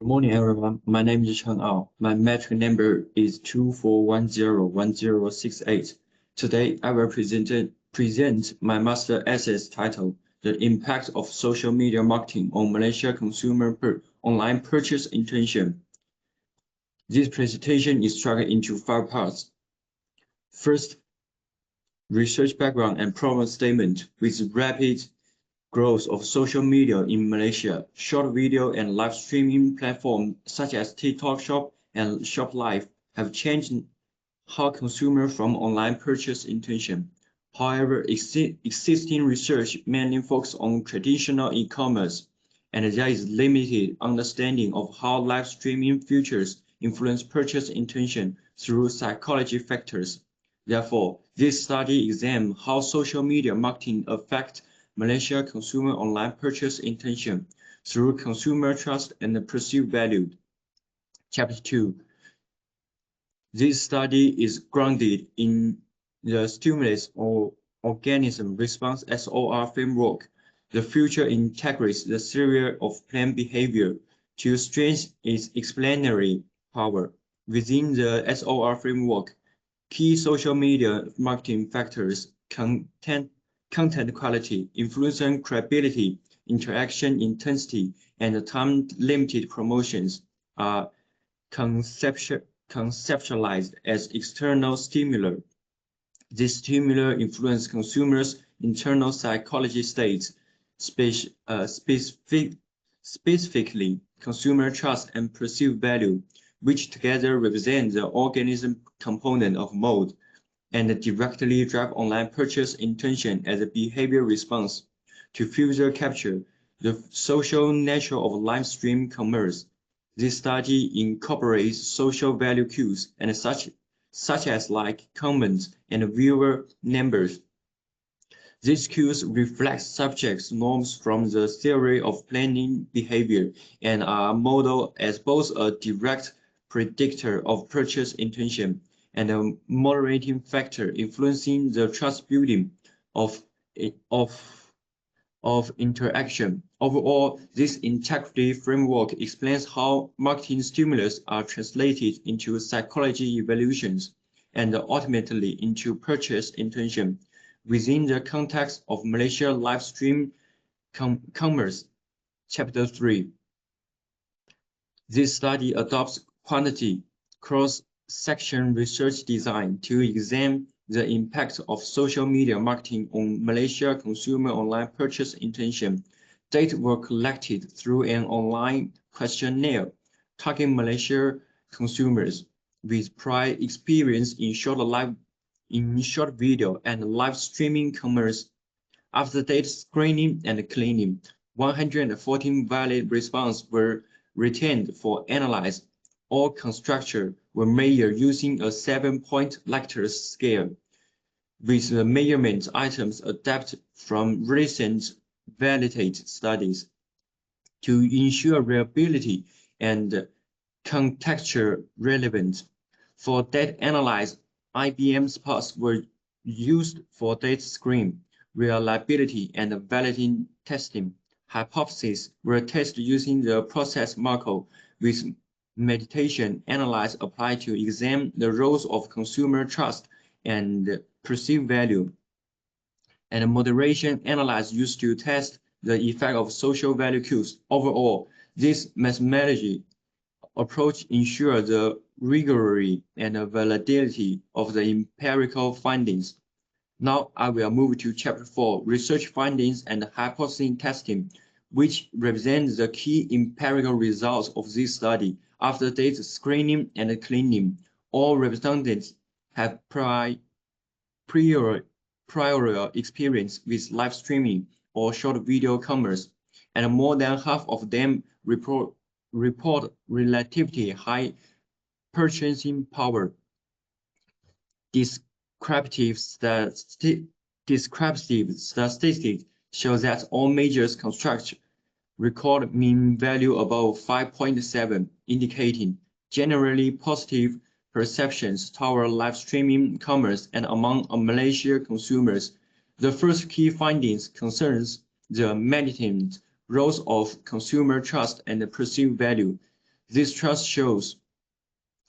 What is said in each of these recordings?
Good morning, everyone. My name is Cheng Ao. My metric number is 24101068. Today, I will present my master essay titled "The Impact of Social Media Marketing on Malaysia Consumer Online Purchase Intention." This presentation is structured into 5 parts. First, research background and problem statement. With rapid growth of social media in Malaysia, short video and live streaming platforms such as TikTok Shop and Shop Live have changed how consumers from online purchase intention. However, existing research mainly focuses on traditional e-commerce, and there is limited understanding of how live streaming features influence purchase intention through psychology factors. Therefore, this study examines how social media marketing affects Malaysia consumer online purchase intention through consumer trust and perceived value. Chapter 2. This study is grounded in the stimulus or organism response SOR framework. The feature integrates the theory of planned behavior to strengthen its explanatory power. Within the SOR framework, key social media marketing factors, content quality, influencer credibility, interaction intensity, and time-limited promotions are conceptualized as external stimuli. This stimuli influence consumers' internal psychology states, specifically consumer trust and perceived value, which together represent the organism component of mode and directly drive online purchase intention as a behavior response. To further capture the social nature of live stream commerce, this study incorporates social value cues and such as like comments and viewer numbers. These cues reflect subjects' norms from the theory of planning behavior and are modeled as both a direct predictor of purchase intention and a moderating factor influencing the trust building of interaction. Overall, this integrity framework explains how marketing stimulus are translated into psychology evaluations and ultimately into purchase intention within the context of Malaysia live stream commerce. Chapter 3. This study adopts quantity cross-section research design to examine the impact of social media marketing on Malaysia consumer online purchase intention. Data were collected through an online questionnaire targeting Malaysia consumers with prior experience in short video and live streaming commerce. After data screening and cleaning, 114 valid responses were retained for analysis. All constructions were measured using a 7-point Likert scale, with the measurement items adapted from recent validated studies. To ensure reliability and contextual relevance, for data analysis, IBM spots were used for data screen, reliability, and validating testing. Hypotheses were tested using the process Markov with meditation analysis applied to examine the roles of consumer trust and perceived value, and moderation analysis used to test the effect of social value cues. Overall, this methodology approach ensures the rigor and validity of the empirical findings. Now I will move to Chapter 4, Research Findings and Hypothesis Testing, which represents the key empirical results of this study. After data screening and cleaning, all respondents have prior experience with live streaming or short video commerce, and more than half of them report relatively high purchasing power. Descriptive statistics show that all major constructs record mean value above 5.7, indicating generally positive perceptions toward live streaming commerce and among Malaysia consumers. The first key findings concerns the maintained roles of consumer trust and perceived value. This trust shows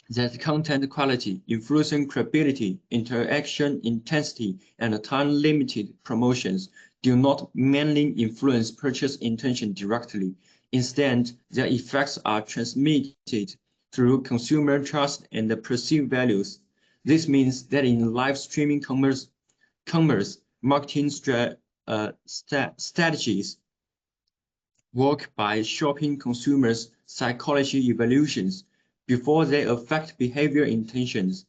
that content quality, influencer credibility, interaction intensity, and time-limited promotions do not mainly influence purchase intention directly. Instead, their effects are transmitted through consumer trust and perceived values. This means that in live streaming commerce marketing strategies work by shaping consumers' psychology evolutions before they affect behavior intentions.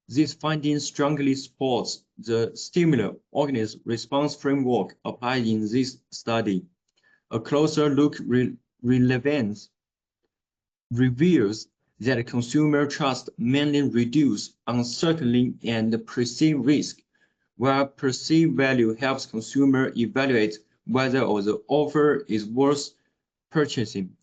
This finding strongly supports the stimulus organism response framework applied in this study. A closer look reveals that consumer trust mainly reduces uncertainty and perceived risk, while perceived value helps consumers evaluate whether the offer is worth purchasing.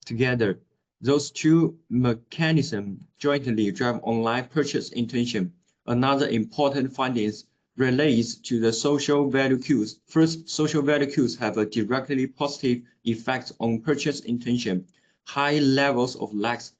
Together, those two mechanisms jointly drive online purchase intention. Another important finding relates to the social value cues. First, social value cues have a directly positive effect on purchase intention. High levels of likes,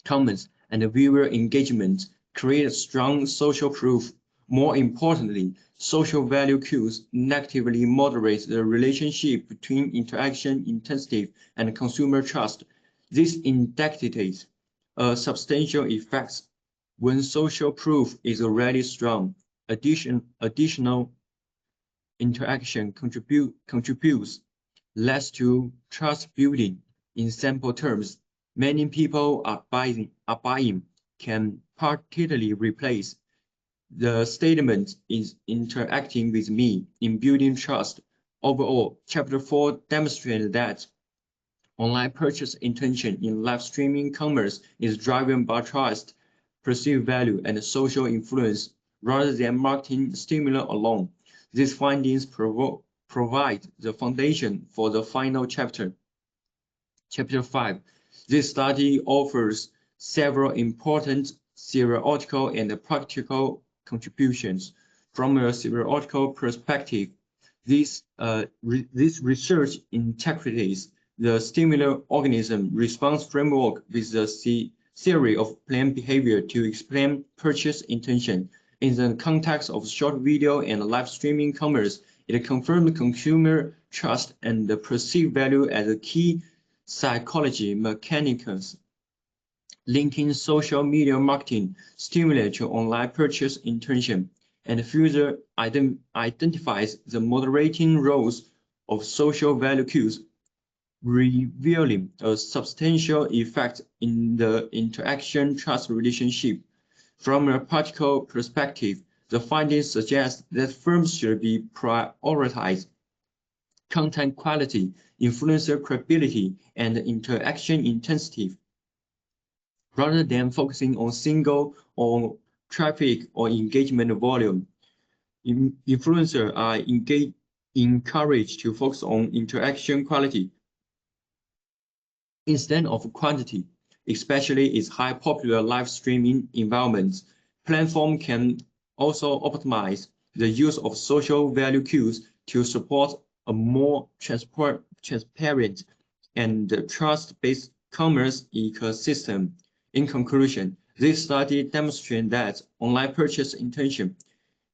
comments, and viewer engagement create strong social proof. More importantly, social value cues negatively moderate the relationship between interaction intensity and consumer trust. This indicates a substantial effect when social proof is already strong. Additional interaction contributes less to trust building. In simple terms, many people are buying can partially replace the statement is interacting with me in building trust. Overall, Chapter 4 demonstrated that online purchase intention in live streaming commerce is driven by trust, perceived value, and social influence rather than marketing stimuli alone. These findings provide the foundation for the final chapter. Chapter 5. This study offers several important theoretical and practical contributions. From a theoretical perspective, this research integrates the stimulus organism response framework with the theory of planned behavior to explain purchase intention. In the context of short video and live streaming commerce, it confirms consumer trust and the perceived value as a key psychology mechanisms linking social media marketing stimuli to online purchase intention, and further identifies the moderating roles of social value cues, revealing a substantial effect in the interaction trust relationship. From a practical perspective, the findings suggest that firms should be prioritize content quality, influencer credibility, and interaction intensity, rather than focusing on single or traffic or engagement volume. Influencers are encouraged to focus on interaction quality instead of quantity, especially in high popular live streaming environments. Platform can also optimize the use of social value cues to support a more transparent and trust-based commerce ecosystem. In conclusion, this study demonstrates that online purchase intention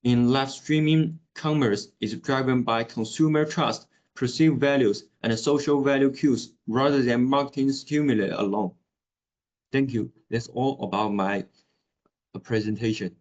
in live streaming commerce is driven by consumer trust, perceived values, and social value cues rather than marketing stimuli alone. Thank you. That's all about my presentation.